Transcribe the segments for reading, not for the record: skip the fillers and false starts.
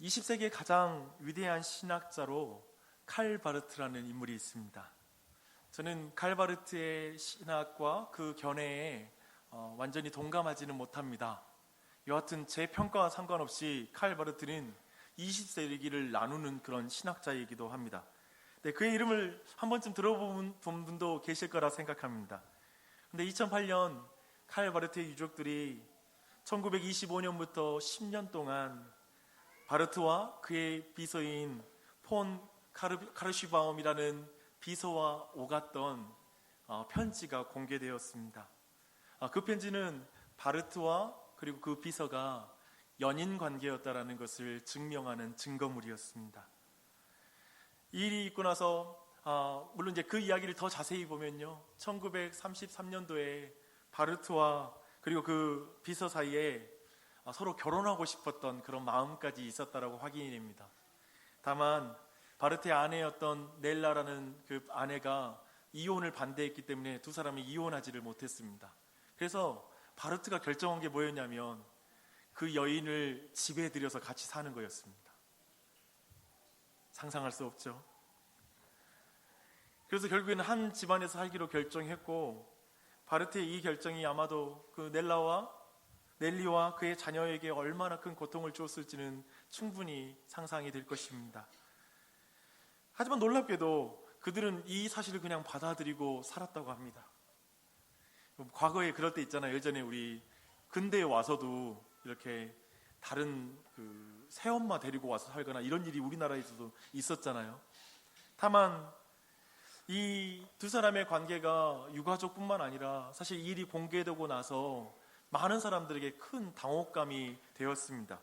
20세기의 가장 위대한 신학자로 칼 바르트라는 인물이 있습니다. 저는 칼 바르트의 신학과 그 견해에 완전히 동감하지는 못합니다. 여하튼 제 평가와 상관없이 칼 바르트는 20세기를 나누는 그런 신학자이기도 합니다. 네, 그의 이름을 한 번쯤 들어본 분도 계실 거라 생각합니다. 근데 2008년 칼 바르트의 유족들이 1925년부터 10년 동안 바르트와 그의 비서인 폰 카르슈바움이라는 비서와 오갔던 편지가 공개되었습니다. 그 편지는 바르트와 그리고 그 비서가 연인 관계였다라는 것을 증명하는 증거물이었습니다. 이 일이 있고 나서 물론 이제 그 이야기를 더 자세히 보면요, 1933년도에 바르트와 그리고 그 비서 사이에 서로 결혼하고 싶었던 그런 마음까지 있었다라고 확인이 됩니다. 다만 바르트의 아내였던 넬라라는 그 아내가 이혼을 반대했기 때문에 두 사람이 이혼하지를 못했습니다. 그래서 바르트가 결정한 게 뭐였냐면 그 여인을 집에 들여서 같이 사는 거였습니다. 상상할 수 없죠. 그래서 결국에는 한 집안에서 살기로 결정했고, 바르트의 이 결정이 아마도 그 넬리와 그의 자녀에게 얼마나 큰 고통을 주었을지는 충분히 상상이 될 것입니다. 하지만 놀랍게도 그들은 이 사실을 그냥 받아들이고 살았다고 합니다. 과거에 그럴 때 있잖아요. 예전에 우리 근대에 와서도 이렇게 다른 그 새엄마 데리고 와서 살거나 이런 일이 우리나라에서도 있었잖아요. 다만 이 두 사람의 관계가 유가족뿐만 아니라 사실 이 일이 공개되고 나서 많은 사람들에게 큰 당혹감이 되었습니다.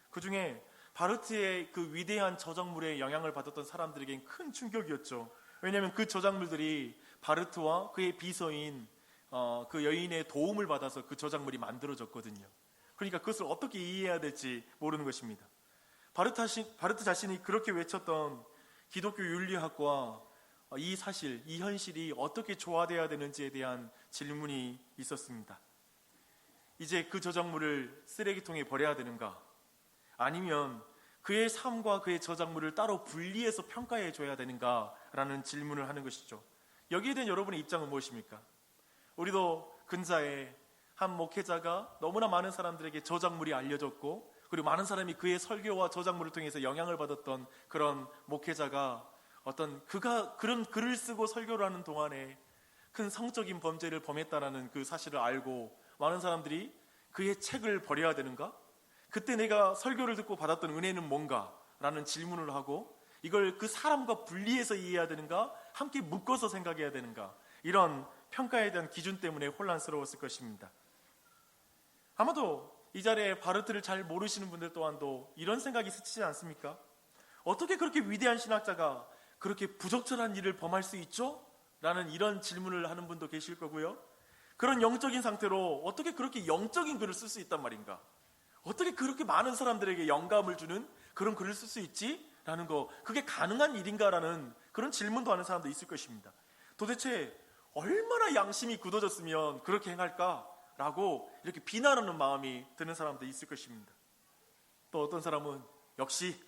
그 중에 바르트의 그 위대한 저작물에 영향을 받았던 사람들에겐 큰 충격이었죠. 왜냐하면 그 저작물들이 바르트와 그의 비서인 그 여인의 도움을 받아서 그 저작물이 만들어졌거든요. 그러니까 그것을 어떻게 이해해야 될지 모르는 것입니다. 바르트 자신이 그렇게 외쳤던 기독교 윤리학과 이 사실, 이 현실이 어떻게 조화되어야 되는지에 대한 질문이 있었습니다. 이제 그 저작물을 쓰레기통에 버려야 되는가? 아니면 그의 삶과 그의 저작물을 따로 분리해서 평가해 줘야 되는가? 라는 질문을 하는 것이죠. 여기에 대한 여러분의 입장은 무엇입니까? 우리도 근자에 한 목회자가 너무나 많은 사람들에게 저작물이 알려졌고, 그리고 많은 사람이 그의 설교와 저작물을 통해서 영향을 받았던 그런 목회자가 그가 그런 글을 쓰고 설교를 하는 동안에 큰 성적인 범죄를 범했다라는 그 사실을 알고 많은 사람들이 그의 책을 버려야 되는가? 그때 내가 설교를 듣고 받았던 은혜는 뭔가? 라는 질문을 하고, 이걸 그 사람과 분리해서 이해해야 되는가? 함께 묶어서 생각해야 되는가? 이런 평가에 대한 기준 때문에 혼란스러웠을 것입니다. 아마도 이 자리에 바르트를 잘 모르시는 분들 또한도 이런 생각이 스치지 않습니까? 어떻게 그렇게 위대한 신학자가 그렇게 부적절한 일을 범할 수 있죠? 라는 이런 질문을 하는 분도 계실 거고요. 그런 영적인 상태로 어떻게 그렇게 영적인 글을 쓸 수 있단 말인가? 어떻게 그렇게 많은 사람들에게 영감을 주는 그런 글을 쓸 수 있지? 라는 거, 그게 가능한 일인가라는 그런 질문도 하는 사람도 있을 것입니다. 도대체 얼마나 양심이 굳어졌으면 그렇게 행할까? 라고 이렇게 비난하는 마음이 드는 사람도 있을 것입니다. 또 어떤 사람은 역시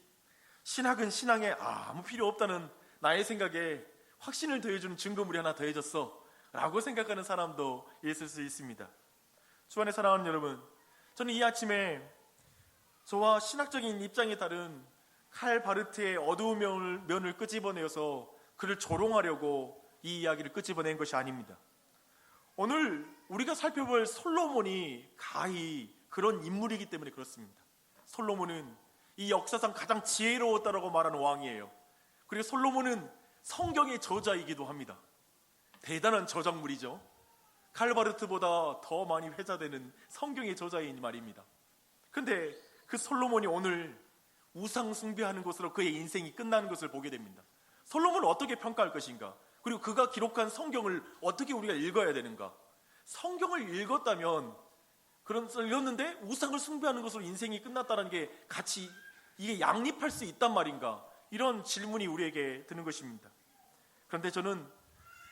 신학은 신앙에 아무 필요 없다는 나의 생각에 확신을 더해주는 증거물이 하나 더해졌어 라고 생각하는 사람도 있을 수 있습니다. 주 안에 사랑하는 여러분, 저는 이 아침에 저와 신학적인 입장이 다른 칼 바르트의 어두운 면을 끄집어내어서 그를 조롱하려고 이 이야기를 끄집어낸 것이 아닙니다. 오늘 우리가 살펴볼 솔로몬이 가히 그런 인물이기 때문에 그렇습니다. 솔로몬은 이 역사상 가장 지혜로웠다라고 말하는 왕이에요. 그리고 솔로몬은 성경의 저자이기도 합니다. 대단한 저작물이죠. 칼 바르트보다 더 많이 회자되는 성경의 저자인 말입니다. 근데 그 솔로몬이 오늘 우상 숭배하는 것으로 그의 인생이 끝나는 것을 보게 됩니다. 솔로몬을 어떻게 평가할 것인가? 그리고 그가 기록한 성경을 어떻게 우리가 읽어야 되는가? 성경을 읽었다면, 읽었는데 우상을 숭배하는 것으로 인생이 끝났다는 게 같이 이게 양립할 수 있단 말인가? 이런 질문이 우리에게 드는 것입니다. 그런데 저는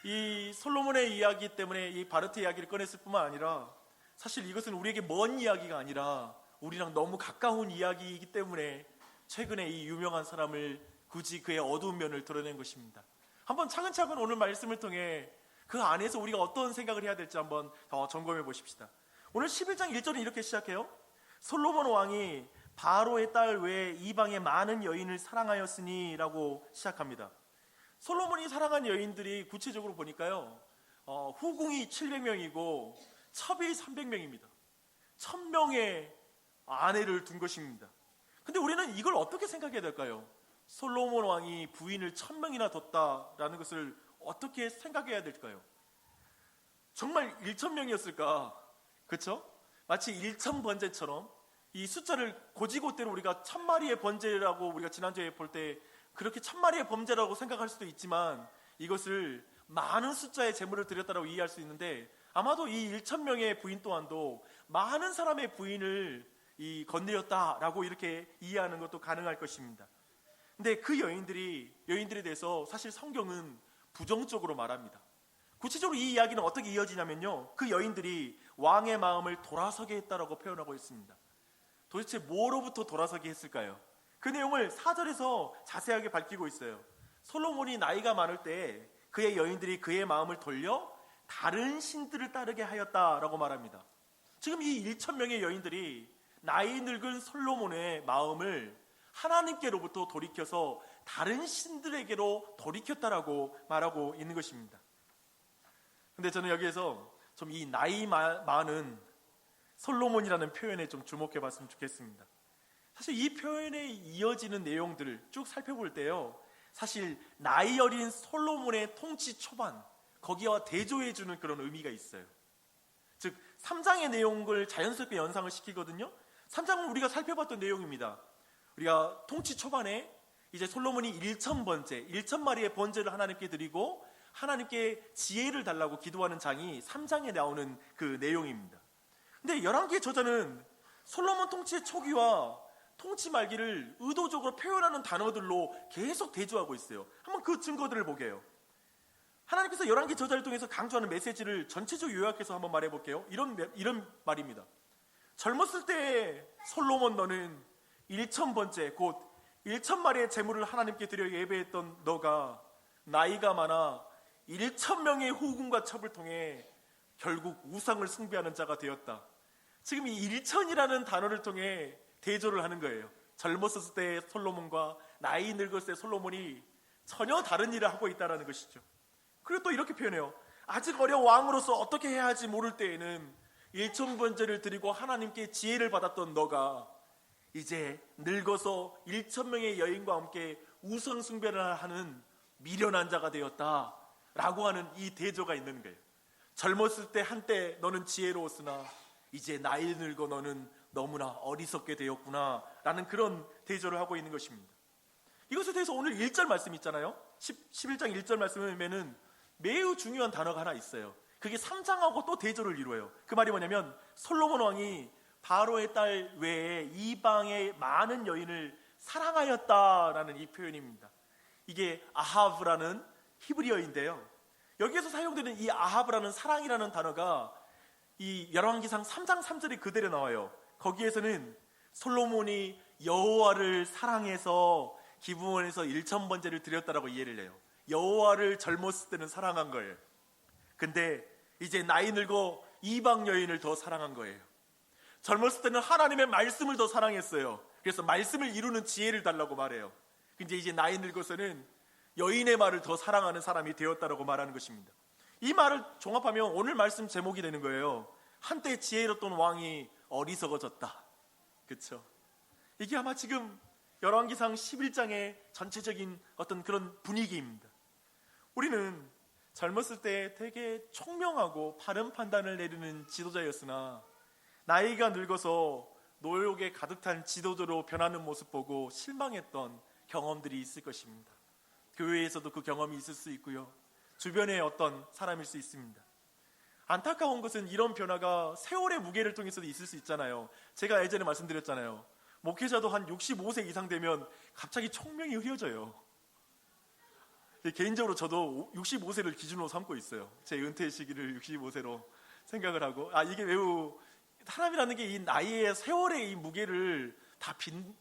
이 솔로몬의 이야기 때문에 이 바르트 이야기를 꺼냈을 뿐만 아니라 사실 이것은 우리에게 먼 이야기가 아니라 우리랑 너무 가까운 이야기이기 때문에 최근에 이 유명한 사람을 굳이 그의 어두운 면을 드러낸 것입니다. 한번 차근차근 오늘 말씀을 통해 그 안에서 우리가 어떤 생각을 해야 될지 한번 더 점검해 보십시다. 오늘 11장 1절은 이렇게 시작해요. 솔로몬 왕이 바로의 딸 외에 이방의 많은 여인을 사랑하였으니 라고 시작합니다. 솔로몬이 사랑한 여인들이 구체적으로 보니까요, 후궁이 700명이고 첩이 300명입니다. 1000명의 아내를 둔 것입니다. 근데 우리는 이걸 어떻게 생각해야 될까요? 솔로몬 왕이 부인을 1000명이나 뒀다라는 것을 어떻게 생각해야 될까요? 정말 1000명이었을까? 그렇죠? 마치 1000번제처럼 이 숫자를 고지고대로 우리가 1000마리의 번제라고 우리가 지난주에 볼 때 그렇게 1000마리의 범죄라고 생각할 수도 있지만 이것을 많은 숫자의 제물을 드렸다라고 이해할 수 있는데 아마도 이 1000명의 부인 또한도 많은 사람의 부인을 건드렸다라고 이렇게 이해하는 것도 가능할 것입니다. 근데 그 여인들에 대해서 사실 성경은 부정적으로 말합니다. 구체적으로 이 이야기는 어떻게 이어지냐면요, 그 여인들이 왕의 마음을 돌아서게 했다라고 표현하고 있습니다. 도대체 뭐로부터 돌아서게 했을까요? 그 내용을 4절에서 자세하게 밝히고 있어요. 솔로몬이 나이가 많을 때 그의 여인들이 그의 마음을 돌려 다른 신들을 따르게 하였다라고 말합니다. 지금 이 1000명의 여인들이 나이 늙은 솔로몬의 마음을 하나님께로부터 돌이켜서 다른 신들에게로 돌이켰다라고 말하고 있는 것입니다. 근데 저는 여기에서 좀 이 나이 많은 솔로몬이라는 표현에 좀 주목해 봤으면 좋겠습니다. 사실 이 표현에 이어지는 내용들을 쭉 살펴볼 때요, 사실 나이 어린 솔로몬의 통치 초반, 거기와 대조해 주는 그런 의미가 있어요. 즉 3장의 내용을 자연스럽게 연상을 시키거든요. 3장은 우리가 살펴봤던 내용입니다. 우리가 통치 초반에 이제 솔로몬이 1000번째, 1000마리의 번제를 하나님께 드리고 하나님께 지혜를 달라고 기도하는 장이 3장에 나오는 그 내용입니다. 근데 열왕기의 저자는 솔로몬 통치의 초기와 통치 말기를 의도적으로 표현하는 단어들로 계속 대조하고 있어요. 한번 그 증거들을 보게요. 하나님께서 열왕기 저자를 통해서 강조하는 메시지를 전체적으로 요약해서 한번 말해볼게요. 이런 말입니다. 젊었을 때 솔로몬 너는 1000번째 곧 1000마리의 제물을 하나님께 드려 예배했던 너가 나이가 많아 1000명의 후궁과 첩을 통해 결국 우상을 숭배하는 자가 되었다. 지금 이 1000이라는 단어를 통해 대조를 하는 거예요. 젊었을 때 솔로몬과 나이 늙었을 때 솔로몬이 전혀 다른 일을 하고 있다는 것이죠. 그리고 또 이렇게 표현해요. 아직 어려운 왕으로서 어떻게 해야 할지 모를 때에는 1000번제를 드리고 하나님께 지혜를 받았던 너가 이제 늙어서 1000명의 여인과 함께 우상 숭배를 하는 미련한 자가 되었다 라고 하는 이 대조가 있는 거예요. 젊었을 때 한때 너는 지혜로웠으나 이제 나이 늙어 너는 너무나 어리석게 되었구나 라는 그런 대조를 하고 있는 것입니다. 이것에 대해서 오늘 1절 말씀 있잖아요. 11장 1절 말씀에는 매우 중요한 단어가 하나 있어요. 그게 3장하고 또 대조를 이루어요. 그 말이 뭐냐면 솔로몬 왕이 바로의 딸 외에 이방의 많은 여인을 사랑하였다라는 이 표현입니다. 이게 아하브라는 히브리어인데요, 여기에서 사용되는 이 아하브라는 사랑이라는 단어가 이 열왕기상 3장 3절에 그대로 나와요. 거기에서는 솔로몬이 여호와를 사랑해서 기브온에서 1000번제를 드렸다라고 이해를 해요. 여호와를 젊었을 때는 사랑한 거예요. 근데 이제 나이 늙어 이방 여인을 더 사랑한 거예요. 젊었을 때는 하나님의 말씀을 더 사랑했어요. 그래서 말씀을 이루는 지혜를 달라고 말해요. 근데 이제 나이 늙어서는 여인의 말을 더 사랑하는 사람이 되었다라고 말하는 것입니다. 이 말을 종합하면 오늘 말씀 제목이 되는 거예요. 한때 지혜로웠던 왕이 어리석어졌다. 그렇죠? 이게 아마 지금 열왕기상 11장의 전체적인 어떤 그런 분위기입니다. 우리는 젊었을 때 되게 총명하고 바른 판단을 내리는 지도자였으나 나이가 늙어서 노욕에 가득 찬 지도자로 변하는 모습 보고 실망했던 경험들이 있을 것입니다. 교회에서도 그 경험이 있을 수 있고요, 주변의 어떤 사람일 수 있습니다. 안타까운 것은 이런 변화가 세월의 무게를 통해서도 있을 수 있잖아요. 제가 예전에 말씀드렸잖아요. 목회자도 한 65세 이상 되면 갑자기 총명이 흐려져요. 개인적으로 저도 65세를 기준으로 삼고 있어요. 제 은퇴 시기를 65세로 생각을 하고, 이게 매우 사람이라는 게 이 나이의 세월의 이 무게를 다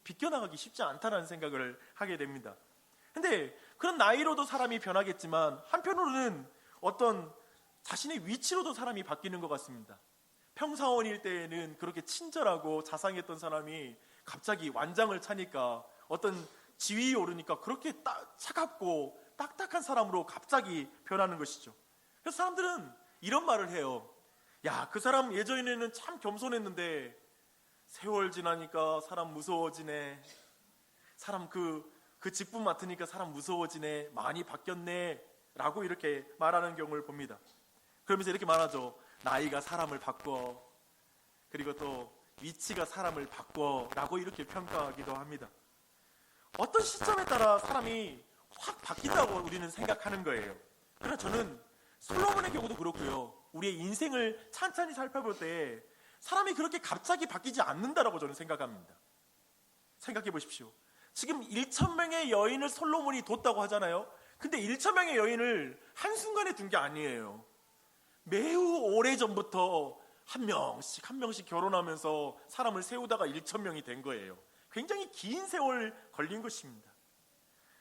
비껴나가기 쉽지 않다는 생각을 하게 됩니다. 근데 그런 나이로도 사람이 변하겠지만 한편으로는 어떤 자신의 위치로도 사람이 바뀌는 것 같습니다. 평사원일 때에는 그렇게 친절하고 자상했던 사람이 갑자기 완장을 차니까 어떤 지위에 오르니까 그렇게 차갑고 딱딱한 사람으로 갑자기 변하는 것이죠. 그래서 사람들은 이런 말을 해요. 야, 그 사람 예전에는 참 겸손했는데 세월 지나니까 사람 무서워지네. 사람 그 직분 맡으니까 사람 무서워지네. 많이 바뀌었네. 라고 이렇게 말하는 경우를 봅니다. 그러면서 이렇게 말하죠. 나이가 사람을 바꿔. 그리고 또 위치가 사람을 바꿔. 라고 이렇게 평가하기도 합니다. 어떤 시점에 따라 사람이 확 바뀐다고 우리는 생각하는 거예요. 그러나 저는 솔로몬의 경우도 그렇고요. 우리의 인생을 찬찬히 살펴볼 때 사람이 그렇게 갑자기 바뀌지 않는다라고 저는 생각합니다. 생각해 보십시오. 지금 1,000명의 여인을 솔로몬이 뒀다고 하잖아요. 근데 1,000명의 여인을 한순간에 둔 게 아니에요. 매우 오래전부터 한 명씩 결혼하면서 사람을 세우다가 1,000명이 된 거예요. 굉장히 긴 세월 걸린 것입니다.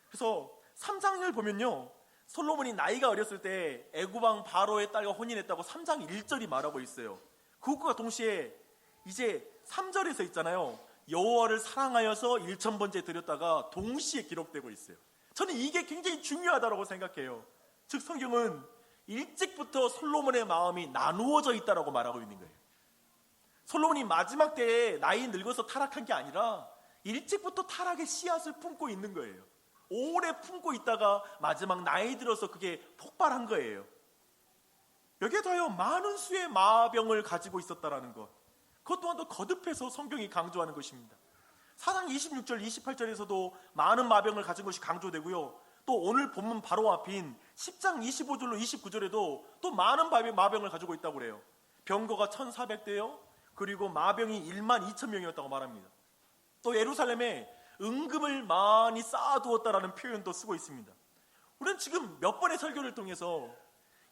그래서 3장을 보면요, 솔로몬이 나이가 어렸을 때 애굽왕 바로의 딸과 혼인했다고 3장 1절이 말하고 있어요. 그것과 동시에 이제 3절에서 있잖아요. 여호와를 사랑하여서 1,000번째 드렸다가 동시에 기록되고 있어요. 저는 이게 굉장히 중요하다고 생각해요. 즉 성경은 일찍부터 솔로몬의 마음이 나누어져 있다라고 말하고 있는 거예요. 솔로몬이 마지막 때에 나이 늙어서 타락한 게 아니라 일찍부터 타락의 씨앗을 품고 있는 거예요. 오래 품고 있다가 마지막 나이 들어서 그게 폭발한 거예요. 여기에 더하여 많은 수의 마병을 가지고 있었다라는 것, 그것 또한 더 거듭해서 성경이 강조하는 것입니다. 4장 26절 28절에서도 많은 마병을 가진 것이 강조되고요, 또 오늘 본문 바로 앞인 10장 25절로 29절에도 또 많은 마병을 가지고 있다고 그래요. 병거가 1,400대요 그리고 마병이 12,000명이었다고 말합니다. 또 예루살렘에 은금을 많이 쌓아두었다라는 표현도 쓰고 있습니다. 우리는 지금 몇 번의 설교를 통해서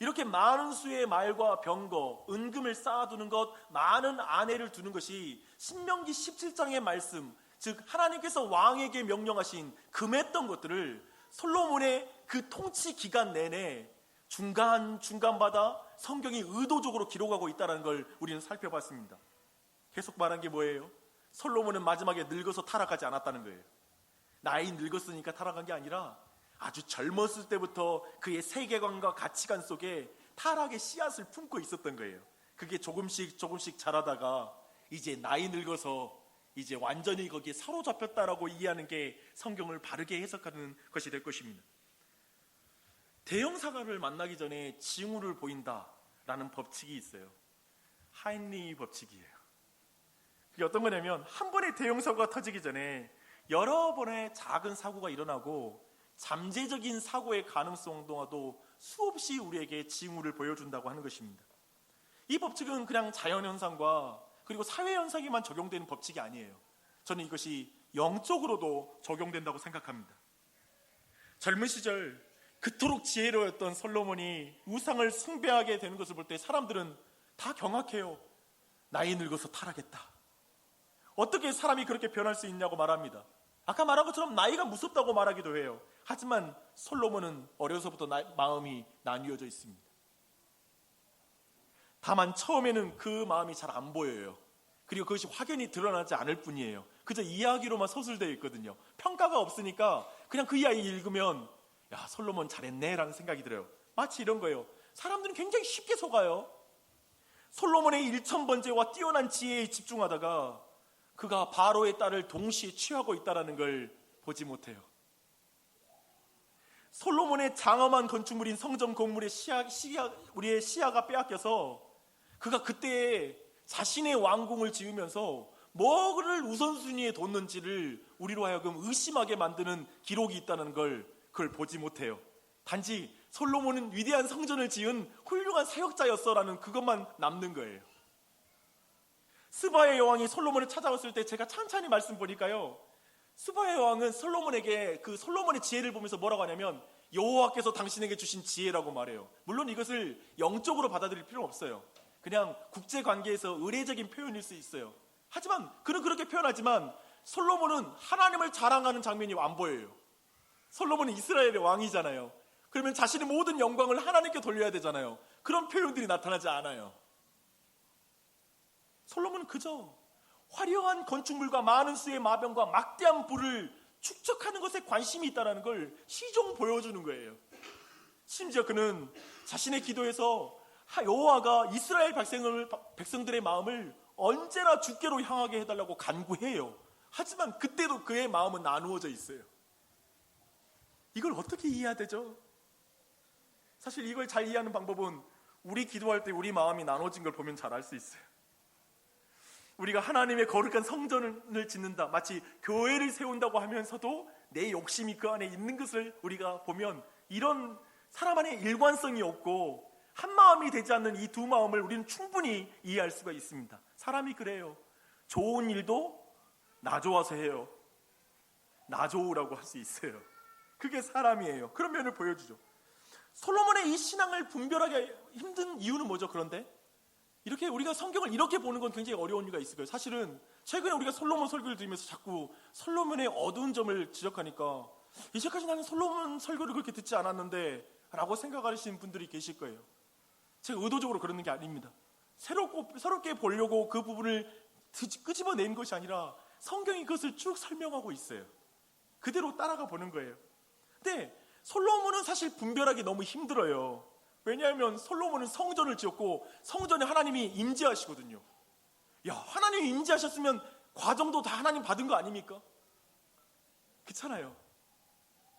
이렇게 많은 수의 말과 병거, 은금을 쌓아두는 것, 많은 아내를 두는 것이 신명기 17장의 말씀, 즉 하나님께서 왕에게 명령하신 금했던 것들을 솔로몬의 그 통치 기간 내내 중간마다 성경이 의도적으로 기록하고 있다는 걸 우리는 살펴봤습니다. 계속 말한 게 뭐예요? 솔로몬은 마지막에 늙어서 타락하지 않았다는 거예요. 나이 늙었으니까 타락한 게 아니라 아주 젊었을 때부터 그의 세계관과 가치관 속에 타락의 씨앗을 품고 있었던 거예요. 그게 조금씩 자라다가 이제 나이 늙어서 이제 완전히 거기에 사로잡혔다라고 이해하는 게 성경을 바르게 해석하는 것이 될 것입니다. 대형 사고를 만나기 전에 징후를 보인다라는 법칙이 있어요. 하인리 법칙이에요. 그게 어떤 거냐면 한 번의 대형 사고가 터지기 전에 여러 번의 작은 사고가 일어나고 잠재적인 사고의 가능성도 수없이 우리에게 징후를 보여준다고 하는 것입니다. 이 법칙은 그냥 자연현상과 그리고 사회현상에만 적용되는 법칙이 아니에요. 저는 이것이 영적으로도 적용된다고 생각합니다. 젊은 시절 그토록 지혜로웠던 솔로몬이 우상을 숭배하게 되는 것을 볼 때 사람들은 다 경악해요. 나이 늙어서 타락했다. 어떻게 사람이 그렇게 변할 수 있냐고 말합니다. 아까 말한 것처럼 나이가 무섭다고 말하기도 해요. 하지만 솔로몬은 어려서부터 마음이 나뉘어져 있습니다. 다만 처음에는 그 마음이 잘 안 보여요. 그리고 그것이 확연히 드러나지 않을 뿐이에요. 그저 이야기로만 서술되어 있거든요. 평가가 없으니까 그냥 그 이야기 읽으면 야, 솔로몬 잘했네 라는 생각이 들어요. 마치 이런 거예요. 사람들은 굉장히 쉽게 속아요. 솔로몬의 1,000번째와 뛰어난 지혜에 집중하다가 그가 바로의 딸을 동시에 취하고 있다는 걸 보지 못해요. 솔로몬의 장엄한 건축물인 성전 건물의 우리의 시야가 빼앗겨서 그가 그때 자신의 왕궁을 지으면서 뭐를 우선순위에 뒀는지를 우리로 하여금 의심하게 만드는 기록이 있다는 걸 그걸 보지 못해요. 단지 솔로몬은 위대한 성전을 지은 훌륭한 사역자였어라는 그것만 남는 거예요. 스바의 여왕이 솔로몬을 찾아왔을 때 제가 찬찬히 말씀 보니까요, 스바의 여왕은 솔로몬에게 그 솔로몬의 지혜를 보면서 뭐라고 하냐면 여호와께서 당신에게 주신 지혜라고 말해요. 물론 이것을 영적으로 받아들일 필요는 없어요. 그냥 국제관계에서 의례적인 표현일 수 있어요. 하지만 그는 그렇게 표현하지만 솔로몬은 하나님을 자랑하는 장면이 안 보여요. 솔로몬은 이스라엘의 왕이잖아요. 그러면 자신의 모든 영광을 하나님께 돌려야 되잖아요. 그런 표현들이 나타나지 않아요. 솔로몬은 그저 화려한 건축물과 많은 수의 마병과 막대한 부를 축적하는 것에 관심이 있다는 걸 시종 보여주는 거예요. 심지어 그는 자신의 기도에서 여호와가 이스라엘 백성들의 마음을 언제나 주께로 향하게 해달라고 간구해요. 하지만 그때도 그의 마음은 나누어져 있어요. 이걸 어떻게 이해해야 되죠? 사실 이걸 잘 이해하는 방법은 우리 기도할 때 우리 마음이 나눠진 걸 보면 잘 알 수 있어요. 우리가 하나님의 거룩한 성전을 짓는다, 마치 교회를 세운다고 하면서도 내 욕심이 그 안에 있는 것을 우리가 보면 이런 사람 안에 일관성이 없고 한 마음이 되지 않는 이 두 마음을 우리는 충분히 이해할 수가 있습니다. 사람이 그래요. 좋은 일도 나 좋아서 해요. 나 좋으라고 할 수 있어요. 그게 사람이에요. 그런 면을 보여주죠. 솔로몬의 이 신앙을 분별하기 힘든 이유는 뭐죠? 그런데 이렇게 우리가 성경을 이렇게 보는 건 굉장히 어려운 이유가 있을 거예요. 사실은 최근에 우리가 솔로몬 설교를 들으면서 자꾸 솔로몬의 어두운 점을 지적하니까 이제까지 나는 솔로몬 설교를 그렇게 듣지 않았는데 라고 생각하시는 분들이 계실 거예요. 제가 의도적으로 그러는 게 아닙니다. 새롭게 보려고 그 부분을 끄집어낸 것이 아니라 성경이 그것을 쭉 설명하고 있어요. 그대로 따라가 보는 거예요. 근데 솔로몬은 사실 분별하기 너무 힘들어요. 왜냐하면 솔로몬은 성전을 지었고 성전에 하나님이 임재하시거든요. 야, 하나님이 임재하셨으면 과정도 다 하나님 받은 거 아닙니까? 그렇잖아요.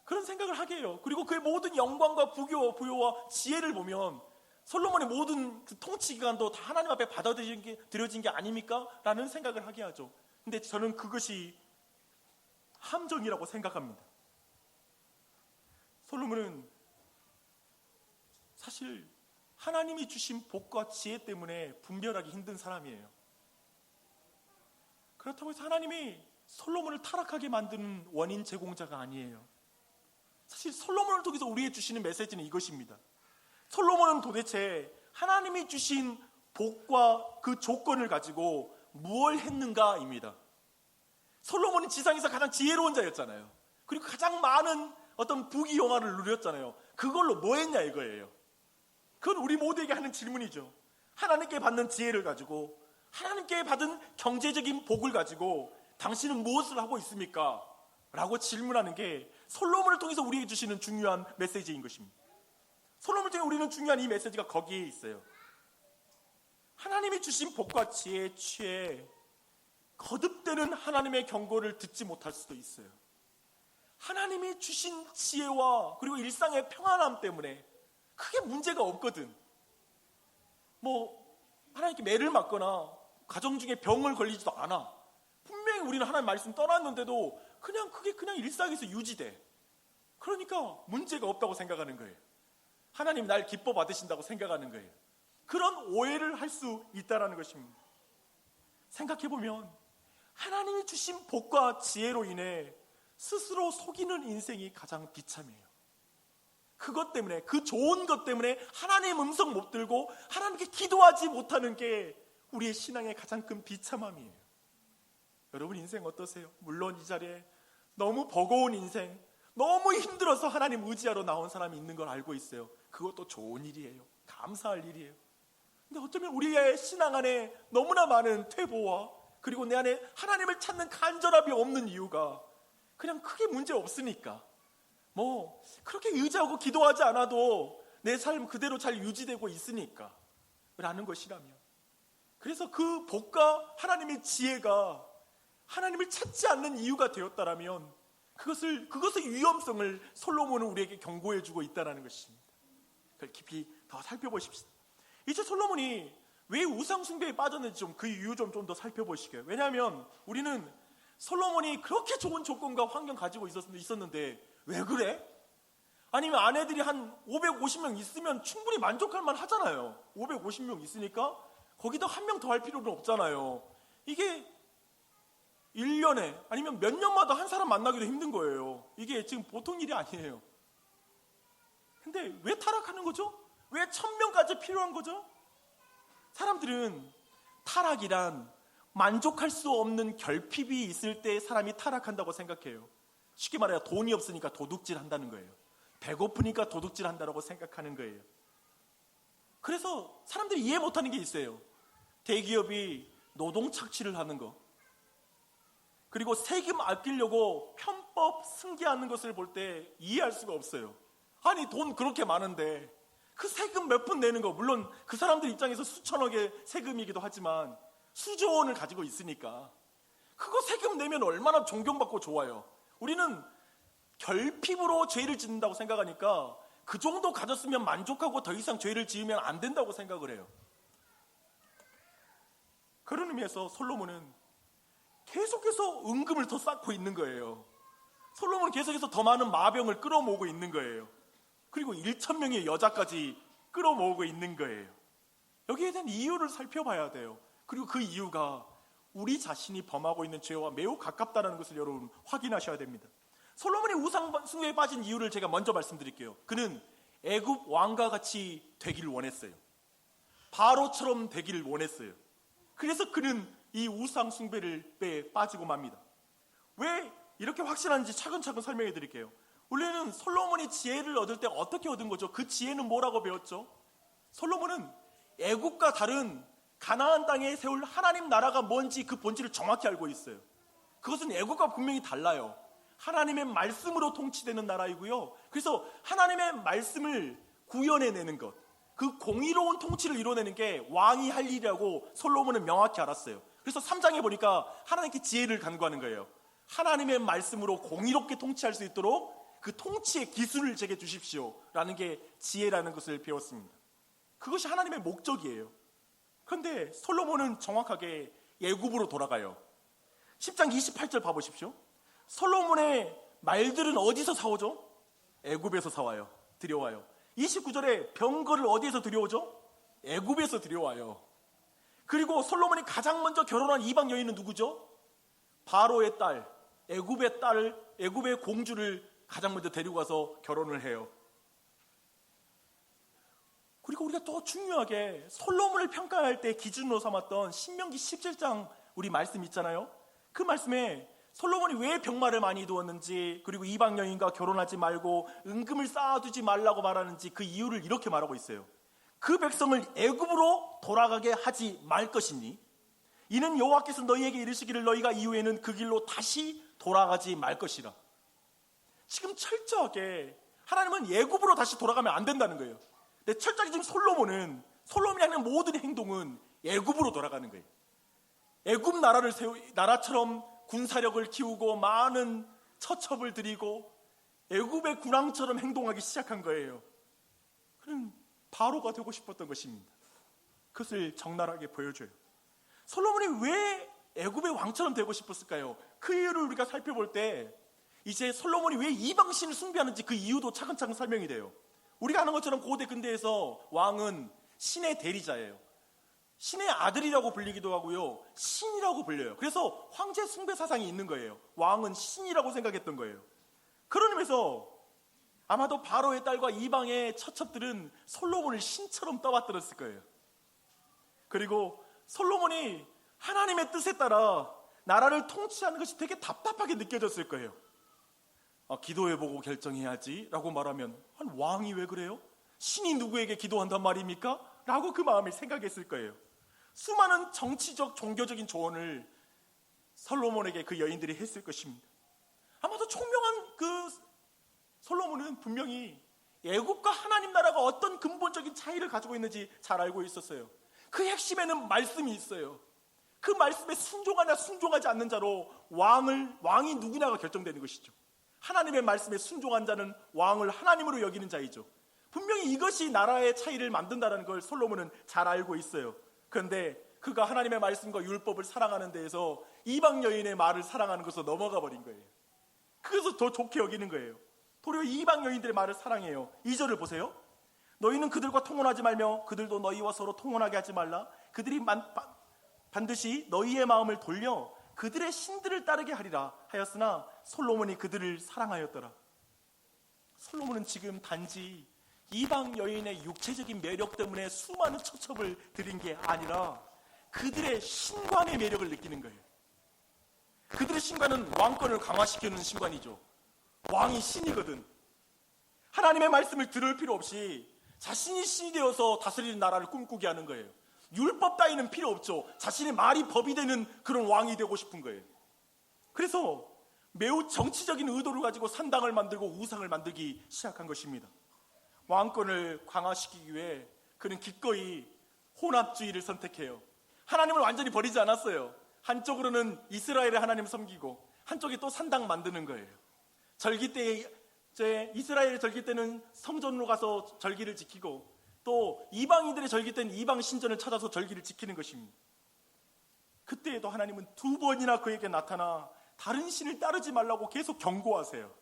그런 생각을 하게 해요. 그리고 그의 모든 영광과 부요와 지혜를 보면 솔로몬의 모든 그 통치 기간도 다 하나님 앞에 받아들여진 게 아닙니까? 라는 생각을 하게 하죠. 근데 저는 그것이 함정이라고 생각합니다. 솔로몬은 사실 하나님이 주신 복과 지혜 때문에 분별하기 힘든 사람이에요. 그렇다고 해서 하나님이 솔로몬을 타락하게 만드는 원인 제공자가 아니에요. 사실 솔로몬을 통해서 우리에게 주시는 메시지는 이것입니다. 솔로몬은 도대체 하나님이 주신 복과 그 조건을 가지고 무엇을 했는가입니다. 솔로몬은 지상에서 가장 지혜로운 자였잖아요. 그리고 가장 많은 어떤 부귀영화를 누렸잖아요. 그걸로 뭐 했냐 이거예요. 그건 우리 모두에게 하는 질문이죠. 하나님께 받는 지혜를 가지고, 하나님께 받은 경제적인 복을 가지고 당신은 무엇을 하고 있습니까? 라고 질문하는 게 솔로몬을 통해서 우리에게 주시는 중요한 메시지인 것입니다. 솔로몬을 통해 우리는 중요한 이 메시지가 거기에 있어요. 하나님이 주신 복과 지혜에 취해 거듭되는 하나님의 경고를 듣지 못할 수도 있어요. 하나님이 주신 지혜와 그리고 일상의 평안함 때문에 크게 문제가 없거든. 하나님께 매를 맞거나 가정 중에 병을 걸리지도 않아. 분명히 우리는 하나님 말씀 떠났는데도 그게 그냥 일상에서 유지돼. 그러니까 문제가 없다고 생각하는 거예요. 하나님 날 기뻐 받으신다고 생각하는 거예요. 그런 오해를 할 수 있다는 것입니다. 생각해보면 하나님이 주신 복과 지혜로 인해 스스로 속이는 인생이 가장 비참해요. 그것 때문에, 그 좋은 것 때문에 하나님의 음성 못 들고 하나님께 기도하지 못하는 게 우리의 신앙의 가장 큰 비참함이에요. 여러분 인생 어떠세요? 물론 이 자리에 너무 버거운 인생, 너무 힘들어서 하나님 의지하러 나온 사람이 있는 걸 알고 있어요. 그것도 좋은 일이에요. 감사할 일이에요. 근데 어쩌면 우리의 신앙 안에 너무나 많은 퇴보와 그리고 내 안에 하나님을 찾는 간절함이 없는 이유가 그냥 크게 문제 없으니까, 그렇게 의지하고 기도하지 않아도 내 삶 그대로 잘 유지되고 있으니까 라는 것이라면, 그래서 그 복과 하나님의 지혜가 하나님을 찾지 않는 이유가 되었다라면 그것의 위험성을 솔로몬은 우리에게 경고해주고 있다는 것입니다. 그걸 깊이 더 살펴보십시다. 이제 솔로몬이 왜 우상 숭배에 빠졌는지 그 이유 좀 더 살펴보시게요. 왜냐하면 우리는 솔로몬이 그렇게 좋은 조건과 환경 가지고 있었는데 왜 그래? 아니면 아내들이 한 550명 있으면 충분히 만족할 만 하잖아요. 550명 있으니까 거기다 한 명 더 할 필요는 없잖아요. 이게 1년에 아니면 몇 년마다 한 사람 만나기도 힘든 거예요. 이게 지금 보통 일이 아니에요. 근데 왜 타락하는 거죠? 왜 1000명까지 필요한 거죠? 사람들은 타락이란 만족할 수 없는 결핍이 있을 때 사람이 타락한다고 생각해요. 쉽게 말해서 돈이 없으니까 도둑질 한다는 거예요. 배고프니까 도둑질 한다고 생각하는 거예요. 그래서 사람들이 이해 못하는 게 있어요. 대기업이 노동 착취를 하는 거, 그리고 세금 아끼려고 편법 승계하는 것을 볼 때 이해할 수가 없어요. 아니, 돈 그렇게 많은데 그 세금 몇 푼 내는 거, 물론 그 사람들 입장에서 수천억의 세금이기도 하지만 수조 원을 가지고 있으니까 그거 세금 내면 얼마나 존경받고 좋아요. 우리는 결핍으로 죄를 짓는다고 생각하니까 그 정도 가졌으면 만족하고 더 이상 죄를 지으면 안 된다고 생각을 해요. 그런 의미에서 솔로몬은 계속해서 은금을 더 쌓고 있는 거예요. 솔로몬은 계속해서 더 많은 마병을 끌어모으고 있는 거예요. 그리고 1,000명의 여자까지 끌어모으고 있는 거예요. 여기에 대한 이유를 살펴봐야 돼요. 그리고 그 이유가 우리 자신이 범하고 있는 죄와 매우 가깝다는 것을 여러분 확인하셔야 됩니다. 솔로몬이 우상숭배에 빠진 이유를 제가 먼저 말씀드릴게요. 그는 애굽 왕과 같이 되기를 원했어요. 바로처럼 되기를 원했어요. 그래서 그는 이 우상숭배에 빠지고 맙니다. 왜 이렇게 확실한지 차근차근 설명해 드릴게요. 원래는 솔로몬이 지혜를 얻을 때 어떻게 얻은 거죠? 그 지혜는 뭐라고 배웠죠? 솔로몬은 애굽과 다른 가나안 땅에 세울 하나님 나라가 뭔지 그 본질을 정확히 알고 있어요. 그것은 애굽과 분명히 달라요. 하나님의 말씀으로 통치되는 나라이고요. 그래서 하나님의 말씀을 구현해내는 것, 그 공의로운 통치를 이뤄내는 게 왕이 할 일이라고 솔로몬은 명확히 알았어요. 그래서 3장에 보니까 하나님께 지혜를 간구하는 거예요. 하나님의 말씀으로 공의롭게 통치할 수 있도록 그 통치의 기술을 제게 주십시오 라는 게 지혜라는 것을 배웠습니다. 그것이 하나님의 목적이에요. 그런데 솔로몬은 정확하게 애굽으로 돌아가요. 10장 28절 봐보십시오. 솔로몬의 말들은 어디서 사오죠? 애굽에서 사와요. 들여와요. 29절에 병거를 어디에서 들여오죠? 애굽에서 들여와요. 그리고 솔로몬이 가장 먼저 결혼한 이방 여인은 누구죠? 바로의 딸, 애굽의 공주를 가장 먼저 데리고 가서 결혼을 해요. 그리고 우리가 또 중요하게 솔로몬을 평가할 때 기준으로 삼았던 신명기 17장 우리 말씀 있잖아요. 그 말씀에 솔로몬이 왜 병마를 많이 두었는지, 그리고 이방 여인과 결혼하지 말고 은금을 쌓아두지 말라고 말하는지 그 이유를 이렇게 말하고 있어요. 그 백성을 애굽으로 돌아가게 하지 말 것이니 이는 여호와께서 너희에게 이르시기를 너희가 이후에는 그 길로 다시 돌아가지 말 것이라. 지금 철저하게 하나님은 애굽으로 다시 돌아가면 안 된다는 거예요. 근데 철저하게 지금 솔로몬이 하는 모든 행동은 애굽으로 돌아가는 거예요. 애굽 나라처럼 군사력을 키우고 많은 처첩을 들이고 애굽의 군왕처럼 행동하기 시작한 거예요. 그는 바로가 되고 싶었던 것입니다. 그것을 적나라하게 보여줘요. 솔로몬이 왜 애굽의 왕처럼 되고 싶었을까요? 그 이유를 우리가 살펴볼 때 이제 솔로몬이 왜 이방신을 숭배하는지 그 이유도 차근차근 설명이 돼요. 우리가 아는 것처럼 고대 근대에서 왕은 신의 대리자예요. 신의 아들이라고 불리기도 하고요, 신이라고 불려요. 그래서 황제 숭배 사상이 있는 거예요. 왕은 신이라고 생각했던 거예요. 그런 의미에서 아마도 바로의 딸과 이방의 처첩들은 솔로몬을 신처럼 떠받들었을 거예요. 그리고 솔로몬이 하나님의 뜻에 따라 나라를 통치하는 것이 되게 답답하게 느껴졌을 거예요. 기도해보고 결정해야지 라고 말하면 왕이 왜 그래요? 신이 누구에게 기도한단 말입니까? 라고 그 마음에 생각했을 거예요. 수많은 정치적 종교적인 조언을 솔로몬에게 그 여인들이 했을 것입니다. 아마도 총명한 그 솔로몬은 분명히 애굽과 하나님 나라가 어떤 근본적인 차이를 가지고 있는지 잘 알고 있었어요. 그 핵심에는 말씀이 있어요. 그 말씀에 순종하냐 순종하지 않는 자로 왕이 누구냐가 결정되는 것이죠. 하나님의 말씀에 순종한 자는 왕을 하나님으로 여기는 자이죠. 분명히 이것이 나라의 차이를 만든다는 걸 솔로몬은 잘 알고 있어요. 그런데 그가 하나님의 말씀과 율법을 사랑하는 데에서 이방 여인의 말을 사랑하는 것으로 넘어가 버린 거예요. 그래서 더 좋게 여기는 거예요. 도리어 이방 여인들의 말을 사랑해요. 2절을 보세요. 너희는 그들과 통혼하지 말며 그들도 너희와 서로 통혼하게 하지 말라. 그들이 반드시 너희의 마음을 돌려 그들의 신들을 따르게 하리라 하였으나 솔로몬이 그들을 사랑하였더라. 솔로몬은 지금 단지 이방 여인의 육체적인 매력 때문에 수많은 처첩을 드린 게 아니라 그들의 신관의 매력을 느끼는 거예요. 그들의 신관은 왕권을 강화시키는 신관이죠. 왕이 신이거든. 하나님의 말씀을 들을 필요 없이 자신이 신이 되어서 다스리는 나라를 꿈꾸게 하는 거예요. 율법 따위는 필요 없죠. 자신의 말이 법이 되는 그런 왕이 되고 싶은 거예요. 그래서 매우 정치적인 의도를 가지고 산당을 만들고 우상을 만들기 시작한 것입니다. 왕권을 강화시키기 위해 그는 기꺼이 혼합주의를 선택해요. 하나님을 완전히 버리지 않았어요. 한쪽으로는 이스라엘의 하나님 섬기고 한쪽에 또 산당 만드는 거예요. 절기 때에 이스라엘의 절기 때는 성전으로 가서 절기를 지키고 또 이방인들의 절기 때는 이방 신전을 찾아서 절기를 지키는 것입니다. 그때에도 하나님은 2번이나 그에게 나타나 다른 신을 따르지 말라고 계속 경고하세요.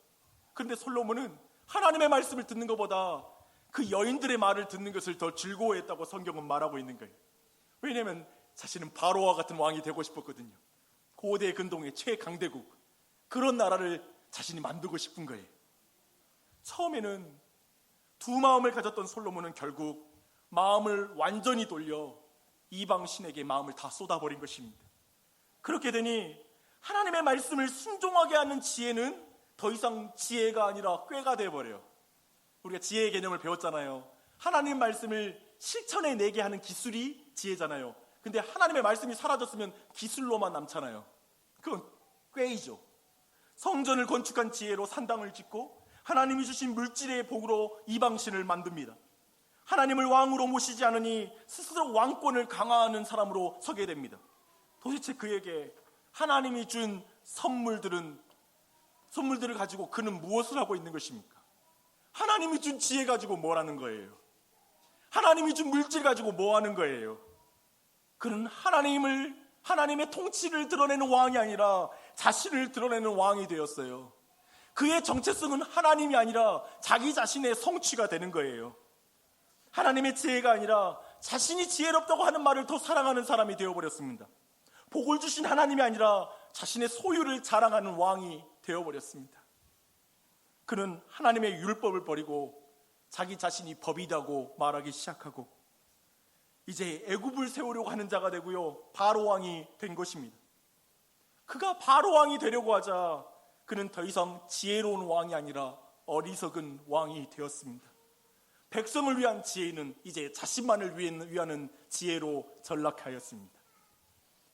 그런데 솔로몬은 하나님의 말씀을 듣는 것보다 그 여인들의 말을 듣는 것을 더 즐거워했다고 성경은 말하고 있는 거예요. 왜냐하면 자신은 바로와 같은 왕이 되고 싶었거든요. 고대 근동의 최강대국, 그런 나라를 자신이 만들고 싶은 거예요. 처음에는 두 마음을 가졌던 솔로몬은 결국 마음을 완전히 돌려 이방 신에게 마음을 다 쏟아버린 것입니다. 그렇게 되니 하나님의 말씀을 순종하게 하는 지혜는 더 이상 지혜가 아니라 꾀가 되어버려요. 우리가 지혜의 개념을 배웠잖아요. 하나님의 말씀을 실천해 내게 하는 기술이 지혜잖아요. 근데 하나님의 말씀이 사라졌으면 기술로만 남잖아요. 그건 꾀이죠. 성전을 건축한 지혜로 산당을 짓고 하나님이 주신 물질의 복으로 이방신을 만듭니다. 하나님을 왕으로 모시지 않으니 스스로 왕권을 강화하는 사람으로 서게 됩니다. 도대체 그에게 하나님이 준 선물들을 가지고 그는 무엇을 하고 있는 것입니까? 하나님이 준 지혜 가지고 뭘 하는 거예요? 하나님이 준 물질 가지고 뭐 하는 거예요? 그는 하나님의 통치를 드러내는 왕이 아니라 자신을 드러내는 왕이 되었어요. 그의 정체성은 하나님이 아니라 자기 자신의 성취가 되는 거예요. 하나님의 지혜가 아니라 자신이 지혜롭다고 하는 말을 더 사랑하는 사람이 되어버렸습니다. 복을 주신 하나님이 아니라 자신의 소유를 자랑하는 왕이 되어버렸습니다. 그는 하나님의 율법을 버리고 자기 자신이 법이다고 말하기 시작하고 이제 애굽을 세우려고 하는 자가 되고요, 바로 왕이 된 것입니다. 그가 바로 왕이 되려고 하자 그는 더 이상 지혜로운 왕이 아니라 어리석은 왕이 되었습니다. 백성을 위한 지혜는 이제 자신만을 위하는 지혜로 전락하였습니다.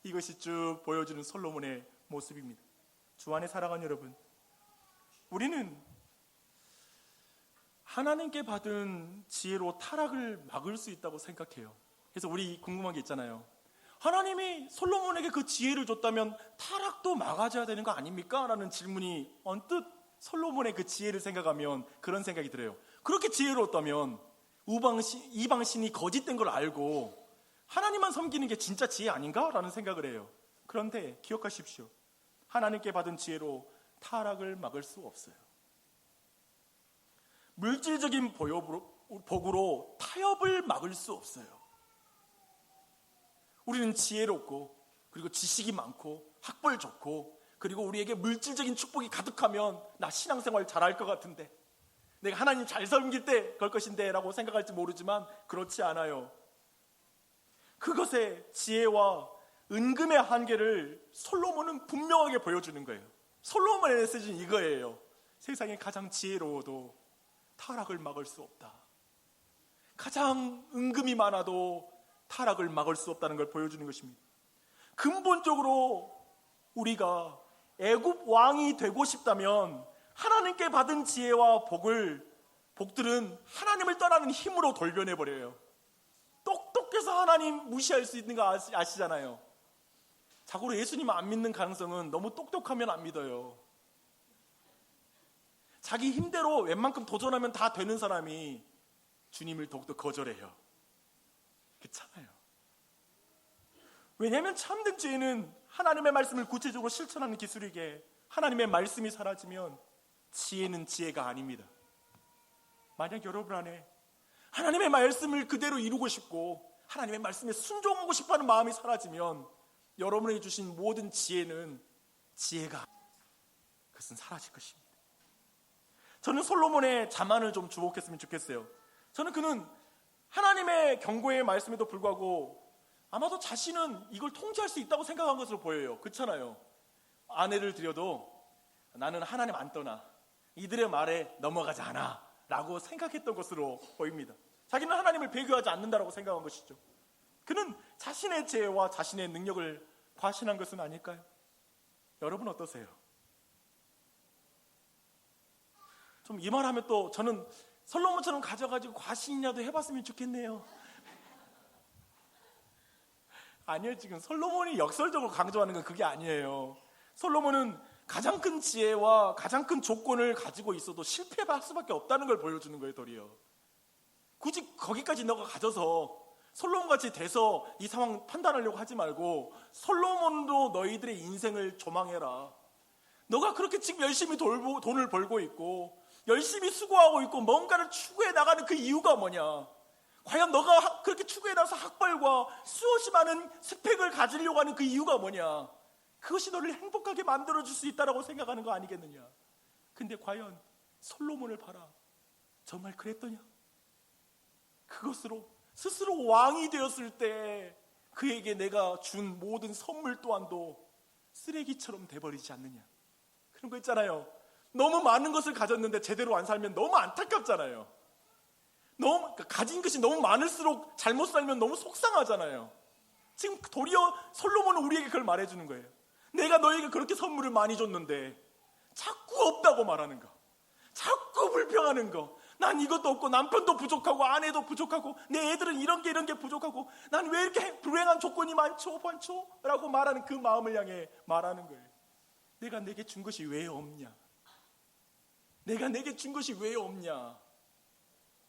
이것이 쭉 보여주는 솔로몬의 모습입니다. 주 안에 사랑하는 여러분, 우리는 하나님께 받은 지혜로 타락을 막을 수 있다고 생각해요. 그래서 우리 궁금한 게 있잖아요. 하나님이 솔로몬에게 그 지혜를 줬다면 타락도 막아줘야 되는 거 아닙니까? 라는 질문이 언뜻 솔로몬의 그 지혜를 생각하면 그런 생각이 들어요. 그렇게 지혜로웠다면 이방신이 거짓된 걸 알고 하나님만 섬기는 게 진짜 지혜 아닌가? 라는 생각을 해요. 그런데 기억하십시오. 하나님께 받은 지혜로 타락을 막을 수 없어요. 물질적인 복으로 타협을 막을 수 없어요. 우리는 지혜롭고 그리고 지식이 많고 학벌 좋고 그리고 우리에게 물질적인 축복이 가득하면 나 신앙생활 잘할 것 같은데, 내가 하나님 잘 섬길 때 그럴 것인데 라고 생각할지 모르지만 그렇지 않아요. 그것의 지혜와 은금의 한계를 솔로몬은 분명하게 보여주는 거예요. 솔로몬의 메시지는 이거예요. 세상에 가장 지혜로워도 타락을 막을 수 없다. 가장 은금이 많아도 타락을 막을 수 없다는 걸 보여주는 것입니다. 근본적으로 우리가 애굽 왕이 되고 싶다면 하나님께 받은 지혜와 복들은 하나님을 떠나는 힘으로 돌변해버려요. 똑똑해서 하나님 무시할 수 있는 거 아시잖아요. 자고로 예수님 안 믿는 가능성은 너무 똑똑하면 안 믿어요. 자기 힘대로 웬만큼 도전하면 다 되는 사람이 주님을 더욱더 거절해요. 그렇잖아요. 왜냐하면 참된 지혜는 하나님의 말씀을 구체적으로 실천하는 기술이기에 하나님의 말씀이 사라지면 지혜는 지혜가 아닙니다. 만약 여러분 안에 하나님의 말씀을 그대로 이루고 싶고 하나님의 말씀에 순종하고 싶어하는 마음이 사라지면 여러분에게 주신 모든 지혜는 지혜가 그것은 사라질 것입니다. 저는 솔로몬의 자만을 좀 주목했으면 좋겠어요. 저는 그는 하나님의 경고의 말씀에도 불구하고 아마도 자신은 이걸 통제할 수 있다고 생각한 것으로 보여요. 그렇잖아요. 아내를 들여도 나는 하나님 안 떠나, 이들의 말에 넘어가지 않아 라고 생각했던 것으로 보입니다. 자기는 하나님을 배교하지 않는다라고 생각한 것이죠. 그는 자신의 지혜와 자신의 능력을 과신한 것은 아닐까요? 여러분 어떠세요? 좀 이 말하면 또 저는 솔로몬처럼 가져가지고 과신이라도 해봤으면 좋겠네요. 아니요, 지금 솔로몬이 역설적으로 강조하는 건 그게 아니에요. 솔로몬은 가장 큰 지혜와 가장 큰 조건을 가지고 있어도 실패할 수밖에 없다는 걸 보여주는 거예요. 도리어 굳이 거기까지 너가 가져서 솔로몬같이 돼서 이 상황 판단하려고 하지 말고 솔로몬도 너희들의 인생을 조망해라. 너가 그렇게 지금 열심히 돈을 벌고 있고 열심히 수고하고 있고 뭔가를 추구해 나가는 그 이유가 뭐냐? 과연 너가 그렇게 추구해 나가서 학벌과 수없이 많은 스펙을 가지려고 하는 그 이유가 뭐냐? 그것이 너를 행복하게 만들어줄 수 있다고 생각하는 거 아니겠느냐? 근데 과연 솔로몬을 봐라. 정말 그랬더냐? 그것으로 스스로 왕이 되었을 때 그에게 내가 준 모든 선물 또한도 쓰레기처럼 돼버리지 않느냐? 그런 거 있잖아요. 너무 많은 것을 가졌는데 제대로 안 살면 너무 안타깝잖아요. 가진 것이 너무 많을수록 잘못 살면 너무 속상하잖아요. 지금 도리어 솔로몬은 우리에게 그걸 말해주는 거예요. 내가 너에게 그렇게 선물을 많이 줬는데 자꾸 없다고 말하는 거, 자꾸 불평하는 거. 난 이것도 없고 남편도 부족하고 아내도 부족하고 내 애들은 이런 게 부족하고 난 왜 이렇게 불행한 조건이 많죠 라고 말하는 그 마음을 향해 말하는 거예요. 내가 내게 준 것이 왜 없냐? 내가 내게 준 것이 왜 없냐?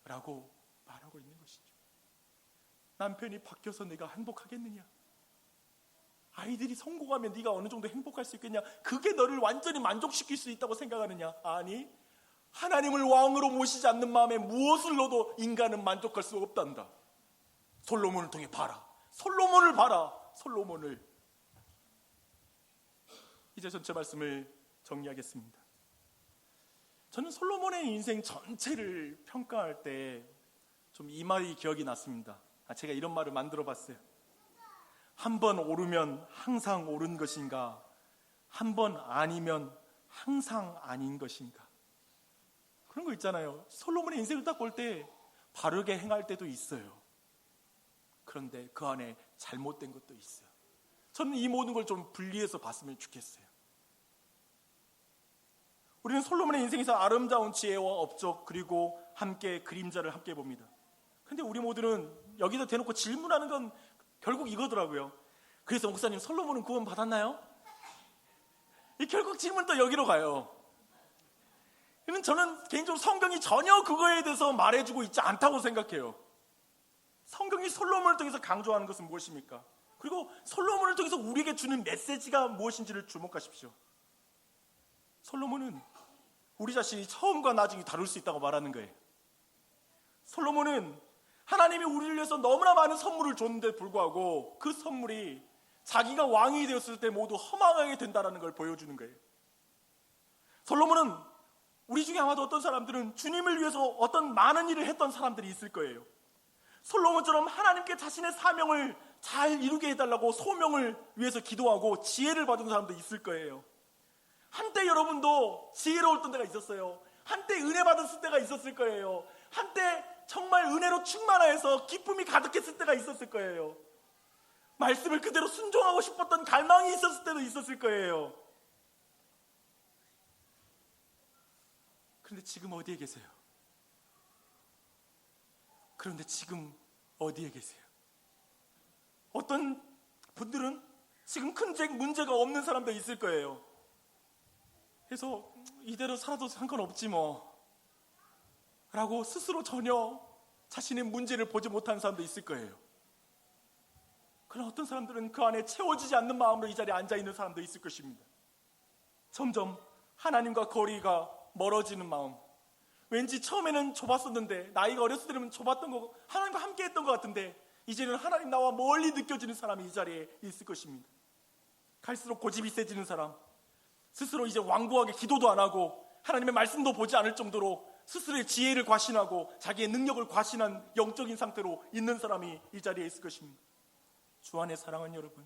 라고 말하고 있는 것이죠. 남편이 바뀌어서 내가 행복하겠느냐? 아이들이 성공하면 네가 어느 정도 행복할 수 있겠냐? 그게 너를 완전히 만족시킬 수 있다고 생각하느냐? 아니, 하나님을 왕으로 모시지 않는 마음에 무엇을 넣어도 인간은 만족할 수 없단다. 솔로몬을 통해 봐라. 솔로몬을 봐라. 솔로몬을. 이제 전체 말씀을 정리하겠습니다. 저는 솔로몬의 인생 전체를 평가할 때 좀 이 말이 기억이 났습니다. 제가 이런 말을 만들어 봤어요. 한 번 오르면 항상 옳은 것인가? 한 번 아니면 항상 아닌 것인가? 그런 거 있잖아요. 솔로몬의 인생을 딱 볼 때 바르게 행할 때도 있어요. 그런데 그 안에 잘못된 것도 있어요. 저는 이 모든 걸 좀 분리해서 봤으면 좋겠어요. 우리는 솔로몬의 인생에서 아름다운 지혜와 업적 그리고 함께 그림자를 함께 봅니다. 근데 우리 모두는 여기다 대놓고 질문하는 건 결국 이거더라고요. 그래서 목사님, 솔로몬은 구원 받았나요? 이 결국 질문 또 여기로 가요. 저는 개인적으로 성경이 전혀 그거에 대해서 말해주고 있지 않다고 생각해요. 성경이 솔로몬을 통해서 강조하는 것은 무엇입니까? 그리고 솔로몬을 통해서 우리에게 주는 메시지가 무엇인지를 주목하십시오. 솔로몬은 우리 자신이 처음과 나중에 다룰 수 있다고 말하는 거예요. 솔로몬은 하나님이 우리를 위해서 너무나 많은 선물을 줬는데 불구하고 그 선물이 자기가 왕이 되었을 때 모두 허망하게 된다는 걸 보여주는 거예요. 솔로몬은 우리 중에 아마도 어떤 사람들은 주님을 위해서 어떤 많은 일을 했던 사람들이 있을 거예요. 솔로몬처럼 하나님께 자신의 사명을 잘 이루게 해달라고 소명을 위해서 기도하고 지혜를 받은 사람도 있을 거예요. 한때 여러분도 지혜로웠던 때가 있었어요. 한때 은혜 받았을 때가 있었을 거예요. 한때 정말 은혜로 충만해서 기쁨이 가득했을 때가 있었을 거예요. 말씀을 그대로 순종하고 싶었던 갈망이 있었을 때도 있었을 거예요. 그런데 지금 어디에 계세요? 그런데 지금 어디에 계세요? 어떤 분들은 지금 큰 문제가 없는 사람도 있을 거예요. 그래서 이대로 살아도 상관없지 뭐 라고 스스로 전혀 자신의 문제를 보지 못하는 사람도 있을 거예요. 그러나 어떤 사람들은 그 안에 채워지지 않는 마음으로 이 자리에 앉아있는 사람도 있을 것입니다. 점점 하나님과 거리가 멀어지는 마음. 왠지 처음에는 좁았었는데 나이가 어렸을 때는 좁았던 거고 하나님과 함께 했던 것 같은데 이제는 하나님 나와 멀리 느껴지는 사람이 이 자리에 있을 것입니다. 갈수록 고집이 세지는 사람, 스스로 이제 완고하게 기도도 안 하고 하나님의 말씀도 보지 않을 정도로 스스로의 지혜를 과신하고 자기의 능력을 과신한 영적인 상태로 있는 사람이 이 자리에 있을 것입니다. 주 안에 사랑하는 여러분,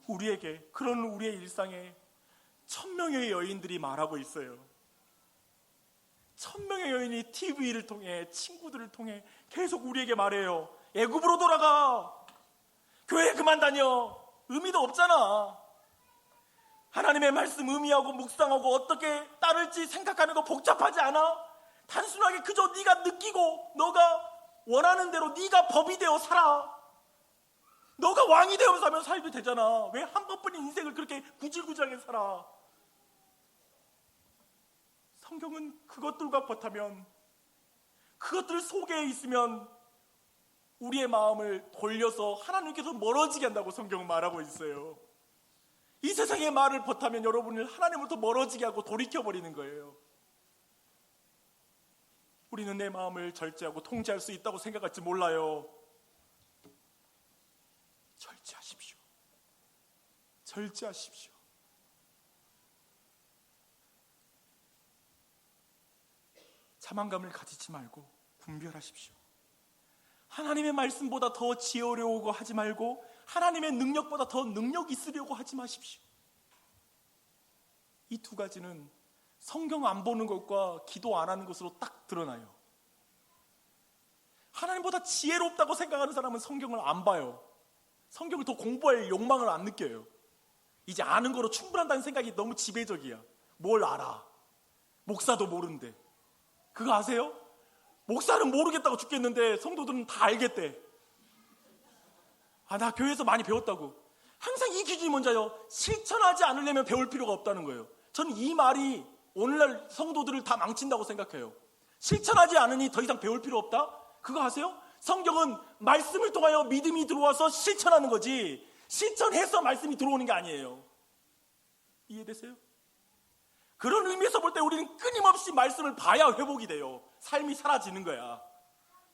우리에게, 그런 우리의 일상에 1000명의 여인들이 말하고 있어요. 1000명의 여인이 TV를 통해, 친구들을 통해 계속 우리에게 말해요. 애굽으로 돌아가. 교회 그만 다녀. 의미도 없잖아. 하나님의 말씀 의미하고 묵상하고 어떻게 따를지 생각하는 거 복잡하지 않아? 단순하게 그저 네가 느끼고 너가 원하는 대로 네가 법이 되어 살아. 너가 왕이 되어 살면 살면 되잖아. 왜 한 번뿐인 인생을 그렇게 구질구질하게 살아? 성경은 그것들과 버타면, 그것들 속에 있으면 우리의 마음을 돌려서 하나님께서 멀어지게 한다고 성경은 말하고 있어요. 이 세상의 말을 버타면 여러분을 하나님으로부터 멀어지게 하고 돌이켜버리는 거예요. 우리는 내 마음을 절제하고 통제할 수 있다고 생각할지 몰라요. 절제하십시오. 절제하십시오. 자만감을 가지지 말고 분별하십시오. 하나님의 말씀보다 더 지으려고 하지 말고 하나님의 능력보다 더 능력 있으려고 하지 마십시오. 이 두 가지는 성경 안 보는 것과 기도 안 하는 것으로 딱 드러나요. 하나님보다 지혜롭다고 생각하는 사람은 성경을 안 봐요. 성경을 더 공부할 욕망을 안 느껴요. 이제 아는 거로 충분한다는 생각이 너무 지배적이야. 뭘 알아? 목사도 모르는데. 그거 아세요? 목사는 모르겠다고 죽겠는데 성도들은 다 알겠대. 나 교회에서 많이 배웠다고. 항상 이 기준이 뭔지요? 실천하지 않으려면 배울 필요가 없다는 거예요. 저는 이 말이 오늘날 성도들을 다 망친다고 생각해요. 실천하지 않으니 더 이상 배울 필요 없다? 그거 아세요? 성경은 말씀을 통하여 믿음이 들어와서 실천하는 거지, 실천해서 말씀이 들어오는 게 아니에요. 이해되세요? 그런 의미에서 볼 때 우리는 끊임없이 말씀을 봐야 회복이 돼요. 삶이 사라지는 거야.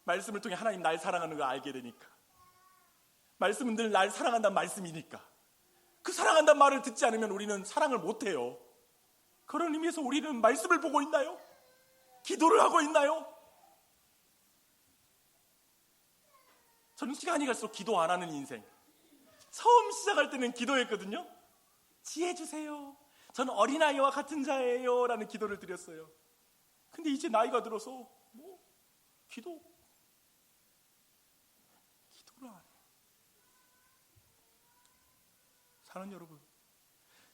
말씀을 통해 하나님 날 사랑하는 걸 알게 되니까. 말씀은 늘 날 사랑한다는 말씀이니까. 그 사랑한다는 말을 듣지 않으면 우리는 사랑을 못해요. 그런 의미에서 우리는 말씀을 보고 있나요? 기도를 하고 있나요? 저는 시간이 갈수록 기도 안 하는 인생. 처음 시작할 때는 기도했거든요. 지혜 주세요. 저는 어린아이와 같은 자예요 라는 기도를 드렸어요. 근데 이제 나이가 들어서 기도를 안 해요. 사랑하는 여러분,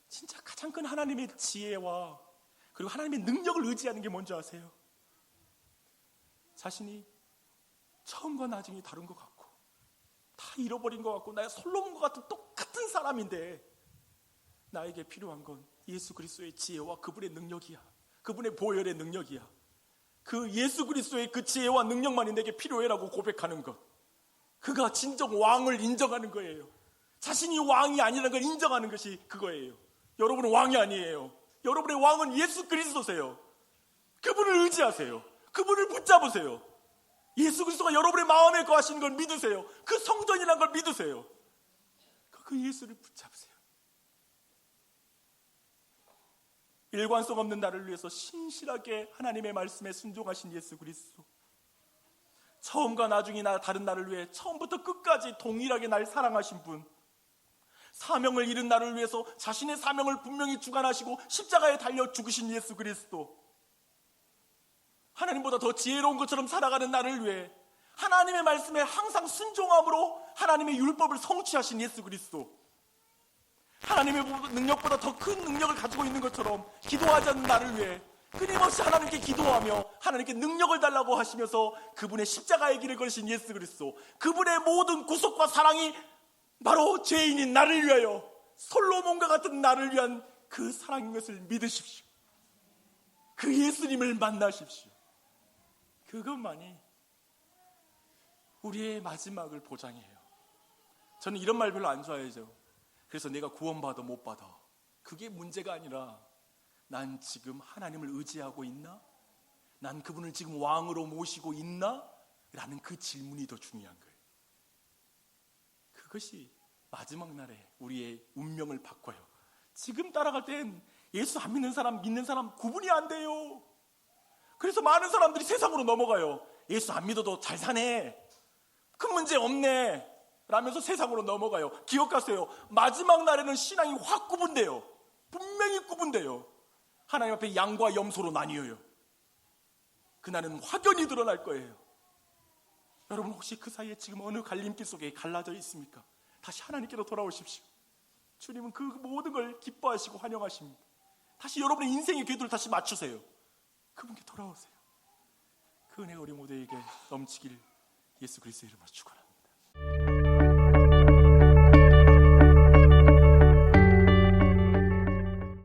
진짜 가장 큰 하나님의 지혜와 그리고 하나님의 능력을 의지하는 게 뭔지 아세요? 자신이 처음과 나중이 다른 것 같고 다 잃어버린 것 같고 나의 솔로몬과 같은 똑같은 사람인데 나에게 필요한 건 예수 그리스도의 지혜와 그분의 능력이야. 그분의 보혈의 능력이야. 그 예수 그리스도의 그 지혜와 능력만이 내게 필요해라고 고백하는 것. 그가 진정 왕을 인정하는 거예요. 자신이 왕이 아니라는 걸 인정하는 것이 그거예요. 여러분은 왕이 아니에요. 여러분의 왕은 예수 그리스도세요. 그분을 의지하세요. 그분을 붙잡으세요. 예수 그리스도가 여러분의 마음에 거하시는 걸 믿으세요. 그 성전이라는 걸 믿으세요. 그 예수를 붙잡으세요. 일관성 없는 나를 위해서 신실하게 하나님의 말씀에 순종하신 예수 그리스도. 처음과 나중이 다른 나를 위해 처음부터 끝까지 동일하게 날 사랑하신 분. 사명을 잃은 나를 위해서 자신의 사명을 분명히 주관하시고 십자가에 달려 죽으신 예수 그리스도. 하나님보다 더 지혜로운 것처럼 살아가는 나를 위해 하나님의 말씀에 항상 순종함으로 하나님의 율법을 성취하신 예수 그리스도. 하나님의 능력보다 더 큰 능력을 가지고 있는 것처럼 기도하지 않는 나를 위해 끊임없이 하나님께 기도하며 하나님께 능력을 달라고 하시면서 그분의 십자가의 길을 걸으신 예수 그리스도. 그분의 모든 구속과 사랑이 바로 죄인인 나를 위하여, 솔로몬과 같은 나를 위한 그 사랑인 것을 믿으십시오. 그 예수님을 만나십시오. 그것만이 우리의 마지막을 보장해요. 저는 이런 말 별로 안 좋아해요. 그래서 내가 구원받아 못 받아, 그게 문제가 아니라 난 지금 하나님을 의지하고 있나? 난 그분을 지금 왕으로 모시고 있나? 라는 그 질문이 더 중요한 거예요. 그것이 마지막 날에 우리의 운명을 바꿔요. 지금 따라갈 땐 예수 안 믿는 사람 구분이 안 돼요. 그래서 많은 사람들이 세상으로 넘어가요. 예수 안 믿어도 잘 사네, 큰 문제 없네, 라면서 세상으로 넘어가요. 기억하세요. 마지막 날에는 신앙이 확 구분돼요. 분명히 구분돼요. 하나님 앞에 양과 염소로 나뉘어요. 그날은 확연히 드러날 거예요. 여러분 혹시 그 사이에 지금 어느 갈림길 속에 갈라져 있습니까? 다시 하나님께로 돌아오십시오. 주님은 그 모든 걸 기뻐하시고 환영하십니다. 다시 여러분의 인생의 궤도를 다시 맞추세요. 그분께 돌아오세요. 그 은혜가 우리 모두에게 넘치길 예수 그리스도의 이름으로 축원합니다.